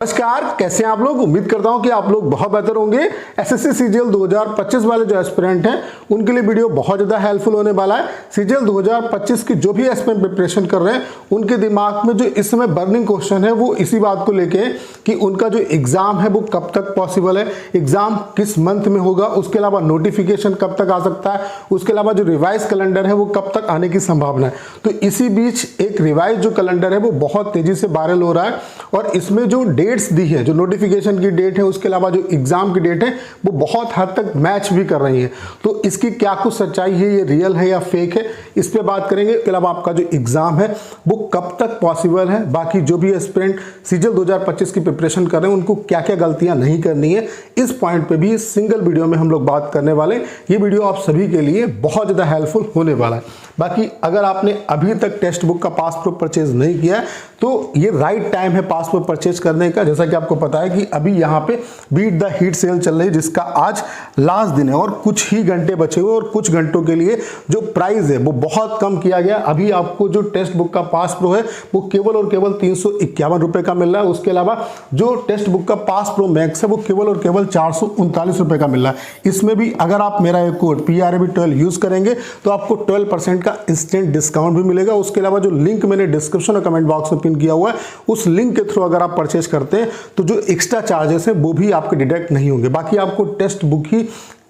नमस्कार, कैसे हैं आप लोग। उम्मीद करता हूं कि आप लोग बहुत बेहतर होंगे। एसएससी सीजीएल 2025 वाले जो एस्पिरेंट हैं उनके लिए वीडियो बहुत ज़्यादा हेल्पफुल होने वाला है। सीजीएल 2025 की जो भी एस्पिरेंट प्रिपरेशन कर रहे हैं उनके दिमाग में जो इस समय बर्निंग क्वेश्चन है वो इसी बात को लेके कि उनका जो एग्जाम है वो कब तक पॉसिबल है, एग्जाम किस मंथ में होगा, उसके अलावा नोटिफिकेशन कब तक आ सकता है, उसके अलावा जो रिवाइज कैलेंडर है वो कब तक आने की संभावना है। तो इसी बीच एक रिवाइज जो कैलेंडर है वो बहुत तेजी से वायरल हो रहा है और इसमें जो डेट्स दी है, जो नोटिफिकेशन की डेट है, उसके अलावा जो एग्जाम की डेट है वो बहुत हद तक मैच भी कर रही है। तो इसकी क्या कुछ सच्चाई है, ये रियल है या फेक है, इस पे बात करेंगे। इसके अलावा आपका जो एग्जाम है वो कब तक पॉसिबल है, बाकी जो भी एस्पिरेंट सीजीएल 2025 की प्रिपरेशन कर रहे हैं उनको क्या क्या गलतियां नहीं करनी है, इस पॉइंट पे भी सिंगल वीडियो में हम लोग बात करने वाले। ये वीडियो आप सभी के लिए बहुत ज्यादा हेल्पफुल होने वाला है। बाकी अगर आपने अभी तक टेक्स्ट बुक का पास प्रूफ परचेज नहीं किया है तो ये राइट टाइम है पास प्रूफ परचेज करने का। जैसा कि आपको पता है कि अभी यहाँ पे बीट द हीट सेल चल रही है जिसका आज लास्ट दिन है और कुछ ही घंटे बचे हुए और कुछ घंटों के लिए जो प्राइस है वो बहुत कम किया गया। अभी आपको जो टेक्स्ट बुक का पास प्रो है वो केवल और केवल 351 रुपए का मिल रहा है। उसके अलावा जो टेक्स्ट बुक का पास प्रो मैक्स है वो केवल और केवल 439 रुपए का मिल रहा है। इसमें भी अगर आप मेरा एक कोड PRAB12 यूज करेंगे तो आपको 12% का इंस्टेंट डिस्काउंट भी मिलेगा। उसके अलावा जो लिंक मैंने डिस्क्रिप्शन और कमेंट बॉक्स में पिन किया हुआ है उस लिंक के थ्रू अगर आप परचेज करते हैं तो जो एक्स्ट्रा चार्जेस है वो भी आपके डिडक्ट नहीं होंगे। बाकी आपको टेक्स्ट बुक ही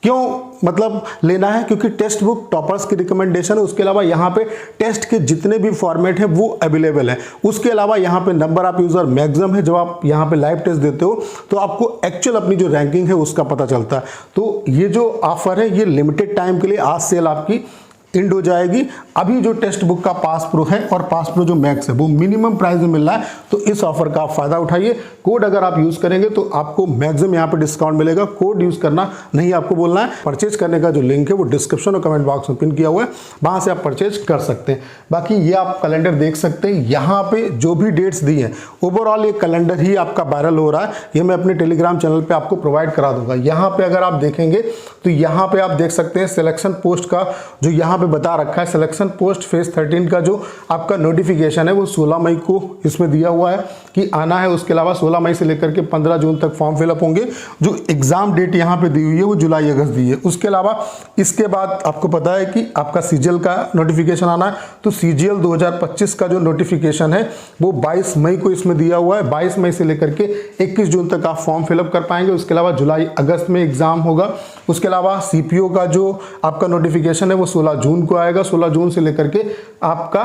क्यों मतलब लेना है, क्योंकि टेक्स्ट बुक टॉपर्स की रिकमेंडेशन है। उसके अलावा यहाँ पे टेस्ट के जितने भी फॉर्मेट है वो अवेलेबल है। उसके अलावा यहाँ पे नंबर ऑफ यूजर मैक्सिमम है। जब आप यहाँ पे लाइव टेस्ट देते हो तो आपको एक्चुअल अपनी जो रैंकिंग है उसका पता चलता है। तो ये जो ऑफर है ये लिमिटेड टाइम के लिए, आज सेल आपकी एंड हो जाएगी। अभी जो टेक्स्ट बुक का पास प्रो है और पास प्रो जो मैक्स है वो मिनिमम प्राइस में मिल रहा है, तो इस ऑफर का आप फायदा उठाइए। कोड अगर आप यूज करेंगे तो आपको मैक्सिमम यहाँ पे डिस्काउंट मिलेगा। कोड यूज करना नहीं आपको बोलना है। परचेज करने का जो लिंक है वो डिस्क्रिप्शन और कमेंट बॉक्स में पिन किया हुआ है, वहां से आप परचेज कर सकते हैं। बाकी ये आप कैलेंडर देख सकते हैं, यहाँ पे जो भी डेट्स दी है ओवरऑल ये कैलेंडर ही आपका वायरल हो रहा है। ये मैं अपने टेलीग्राम चैनल पे आपको प्रोवाइड करा दूंगा। यहाँ पे अगर आप देखेंगे तो यहाँ पे आप देख सकते हैं सिलेक्शन पोस्ट का जो यहाँ पे बता रखा है, सिलेक्शन पोस्ट फेज 13 का जो आपका नोटिफिकेशन है वो 16 मई को इसमें दिया हुआ है कि आना है। उसके अलावा 16 मई से लेकर के 15 जून तक फॉर्म फिलअप होंगे। जो एग्जाम डेट यहाँ पे दी हुई है वो जुलाई अगस्त दी है। उसके अलावा इसके बाद आपको पता है कि आपका सीजीएल का नोटिफिकेशन आना है, तो सीजीएल 2025 का जो नोटिफिकेशन है वो 22 मई को इसमें दिया हुआ है। 22 मई से लेकर के 21 जून तक आप फॉर्म फिलअप कर पाएंगे। उसके अलावा जुलाई अगस्त में एग्जाम होगा। उसके अलावा सीपीओ का जो आपका नोटिफिकेशन है वो 16 जून को आएगा। 16 जून से लेकर के आपका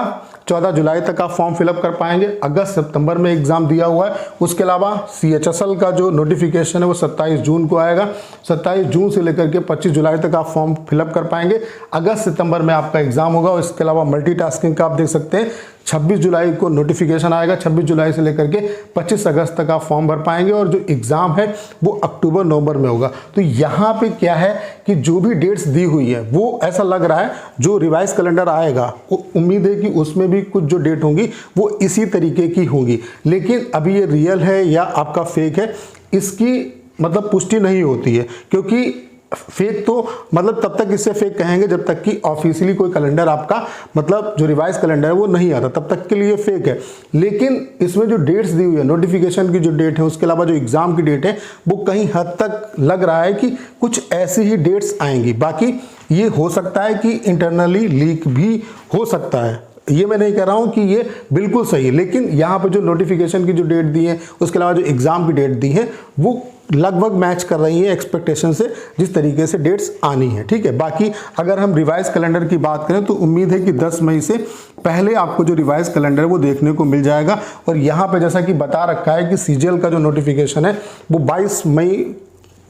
14 जुलाई तक आप फॉर्म फिलअप कर पाएंगे। अगस्त सितंबर में एग्जाम दिया हुआ है। उसके अलावा CHSL का जो नोटिफिकेशन है वो 27 जून को आएगा। 27 जून से लेकर के 25 जुलाई तक आप फॉर्म फिलअप कर पाएंगे। अगस्त सितंबर में आपका एग्जाम होगा। इसके अलावा मल्टीटास्किंग का आप देख सकते हैं 26 जुलाई को नोटिफिकेशन आएगा। 26 जुलाई से लेकर के 25 अगस्त तक आप फॉर्म भर पाएंगे और जो एग्जाम है वो अक्टूबर नवंबर में होगा। तो यहाँ पे क्या है कि जो भी डेट्स दी हुई है वो ऐसा लग रहा है जो रिवाइज कैलेंडर आएगा उम्मीद है कि उसमें भी कुछ जो डेट होंगी वो इसी तरीके की होंगी। लेकिन अभी ये रियल है या आपका फेक है इसकी मतलब पुष्टि नहीं होती है, क्योंकि फेक तो मतलब तब तक इससे फेक कहेंगे जब तक कि ऑफिशियली कोई कैलेंडर आपका मतलब जो रिवाइज कैलेंडर है वो नहीं आता, तब तक के लिए फेक है। लेकिन इसमें जो डेट्स दी हुई है, नोटिफिकेशन की जो डेट है, उसके अलावा जो एग्जाम की डेट है वो कहीं हद तक लग रहा है कि कुछ ऐसी ही डेट्स आएंगी। बाकी ये हो सकता है कि इंटरनली लीक भी हो सकता है, ये मैं नहीं कह रहा हूं कि ये बिल्कुल सही है। लेकिन यहाँ पे जो नोटिफिकेशन की जो डेट दी है, उसके अलावा जो एग्जाम की डेट दी है वो लगभग मैच कर रही है एक्सपेक्टेशन से, जिस तरीके से डेट्स आनी है। ठीक है। बाकी अगर हम रिवाइज कैलेंडर की बात करें तो उम्मीद है कि 10 मई से पहले आपको जो रिवाइज कैलेंडर है वो देखने को मिल जाएगा। और यहाँ पे जैसा कि बता रखा है कि सीजीएल का जो नोटिफिकेशन है वो 22 मई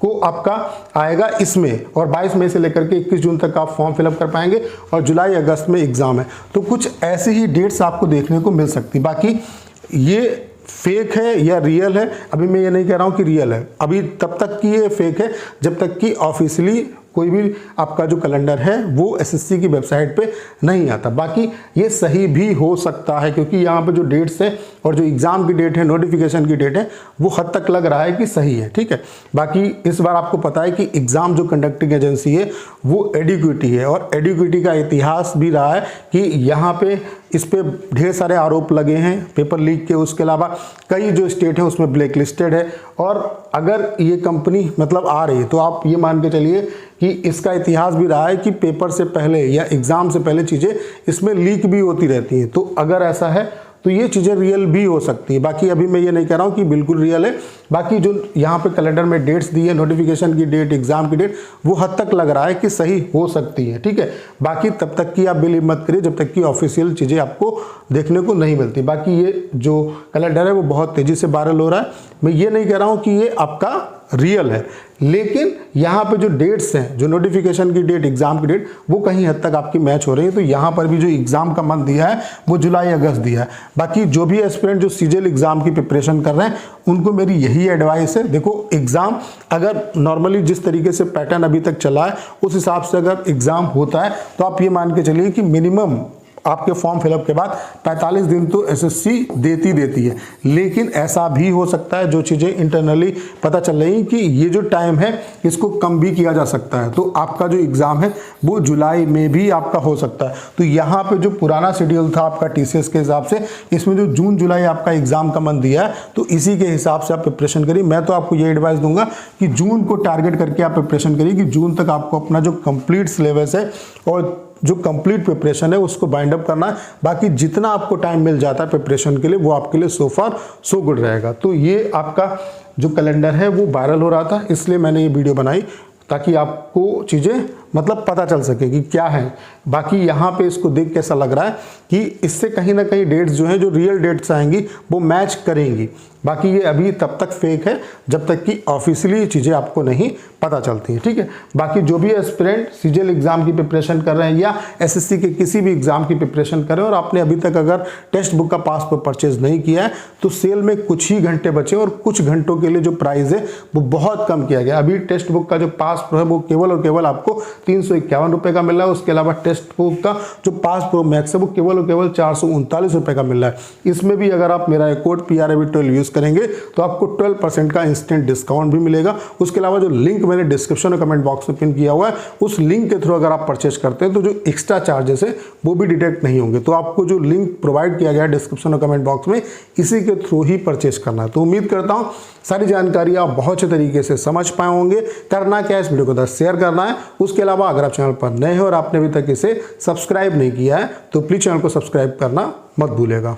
को आपका आएगा इसमें, और 22 मई से लेकर के 21 जून तक आप फॉर्म फिलअप कर पाएंगे और जुलाई अगस्त में एग्जाम है। तो कुछ ऐसी ही डेट्स आपको देखने को मिल सकती। बाकी ये फेक है या रियल है अभी मैं ये नहीं कह रहा हूँ कि रियल है, अभी तब तक कि ये फेक है जब तक कि ऑफिशियली कोई भी आपका जो कैलेंडर है वो एसएससी की वेबसाइट पे नहीं आता। बाकी ये सही भी हो सकता है क्योंकि यहाँ पे जो डेट्स है और जो एग्जाम की डेट है, नोटिफिकेशन की डेट है, वो हद तक लग रहा है कि सही है। ठीक है। बाकी इस बार आपको पता है कि एग्जाम जो कंडक्टिंग एजेंसी है वो एडुकेटी है और एडुकेटी का इतिहास भी रहा है कि यहाँ पे इस पे ढेर सारे आरोप लगे हैं पेपर लीक के। उसके अलावा कई जो स्टेट है उसमें ब्लैक लिस्टेड है। और अगर ये कंपनी मतलब आ रही है तो आप ये मान के चलिए कि इसका इतिहास भी रहा है कि पेपर से पहले या एग्ज़ाम से पहले चीज़ें इसमें लीक भी होती रहती हैं। तो अगर ऐसा है तो ये चीज़ें रियल भी हो सकती है। बाकी अभी मैं ये नहीं कह रहा हूँ कि बिल्कुल रियल है। बाकी जो यहाँ पे कैलेंडर में डेट्स दी है, नोटिफिकेशन की डेट, एग्जाम की डेट, वो हद तक लग रहा है कि सही हो सकती है। ठीक है, बाकी तब तक की आप बिलीव मत करिए जब तक कि ऑफिशियल चीज़ें आपको देखने को नहीं मिलती। बाकी ये जो कैलेंडर है वो बहुत तेज़ी से वायरल हो रहा है। मैं ये नहीं कह रहा हूँ कि ये आपका रियल है, लेकिन यहाँ पे जो डेट्स हैं, जो नोटिफिकेशन की डेट, एग्जाम की डेट, वो कहीं हद तक आपकी मैच हो रही है। तो यहाँ पर भी जो एग्जाम का मंथ दिया है वो जुलाई अगस्त दिया है। बाकी जो भी एस्पिरेंट जो सीजीएल एग्जाम की प्रिपरेशन कर रहे हैं उनको मेरी यही एडवाइस है, देखो एग्जाम अगर नॉर्मली जिस तरीके से पैटर्न अभी तक चला है उस हिसाब से अगर एग्जाम होता है तो आप ये मान के चलिए कि मिनिमम आपके फॉर्म फिलअप के बाद 45 दिन तो एसएससी देती है। लेकिन ऐसा भी हो सकता है, जो चीज़ें इंटरनली पता चल रही कि ये जो टाइम है इसको कम भी किया जा सकता है। तो आपका जो एग्ज़ाम है वो जुलाई में भी आपका हो सकता है। तो यहाँ पे जो पुराना शेड्यूल था आपका टीसीएस के हिसाब से, इसमें जो जून जुलाई आपका एग्ज़ाम का मंथ दिया है तो इसी के हिसाब से आप प्रिपरेशन करिए। मैं तो आपको ये एडवाइस दूंगा कि जून को टारगेट करके आप प्रिपरेशन करिए कि जून तक आपको अपना जो कंप्लीट सिलेबस है और जो कंप्लीट प्रिपरेशन है उसको बाइंड अप करना है। बाकी जितना आपको टाइम मिल जाता है प्रिपरेशन के लिए वो आपके लिए सो फार सो गुड रहेगा। तो ये आपका जो कैलेंडर है वो वायरल हो रहा था, इसलिए मैंने ये वीडियो बनाई ताकि आपको चीज़ें मतलब पता चल सके कि क्या है। बाकी यहाँ पे इसको देख कैसा लग रहा है कि इससे कहीं ना कहीं डेट्स जो हैं, जो रियल डेट्स आएंगी वो मैच करेंगी। बाकी ये अभी तब तक फेक है जब तक कि ऑफिशियली चीज़ें आपको नहीं पता चलती हैं। ठीक है, बाकी जो भी एस्पिरेंट सीजीएल एग्जाम की प्रिपरेशन कर रहे हैं या एसएससी के किसी भी एग्जाम की प्रिपरेशन कर रहे हैं और आपने अभी तक अगर टेक्स्ट बुक का पास पर परचेज नहीं किया है तो सेल में कुछ ही घंटे बचे और कुछ घंटों के लिए जो प्राइस है वो बहुत कम किया गया। अभी टेक्स्ट बुक का जो पास प्रो है वो केवल और केवल आपको 351 रुपये का मिल रहा है। उसके अलावा टेक्स्ट बुक का जो पास प्रो मैक्स है वो केवल और केवल 439 रुपये का मिल रहा है। इसमें भी अगर आप मेरा कोड PRAV12 यूज़ करेंगे तो आपको 12% का इंस्टेंट डिस्काउंट भी मिलेगा। उसके अलावा जो लिंक मैंने डिस्क्रिप्शन और कमेंट बॉक्स में पिन किया हुआ है उस लिंक के थ्रू अगर आप परचेज करते हैं तो जो एक्स्ट्रा चार्जेस है वो भी डिटेक्ट नहीं होंगे। तो आपको जो लिंक प्रोवाइड किया गया है डिस्क्रिप्शन और कमेंट बॉक्स में, इसी के थ्रू ही परचेज करना है। तो उम्मीद करता हूँ सारी जानकारी आप बहुत अच्छे तरीके से समझ पाए होंगे। करना क्या है, इस वीडियो को शेयर करना है। उसके अलावा अगर आप चैनल पर नए हैं और आपने अभी तक इसे सब्सक्राइब नहीं किया है तो प्लीज़ चैनल को सब्सक्राइब करना मत भूलिएगा।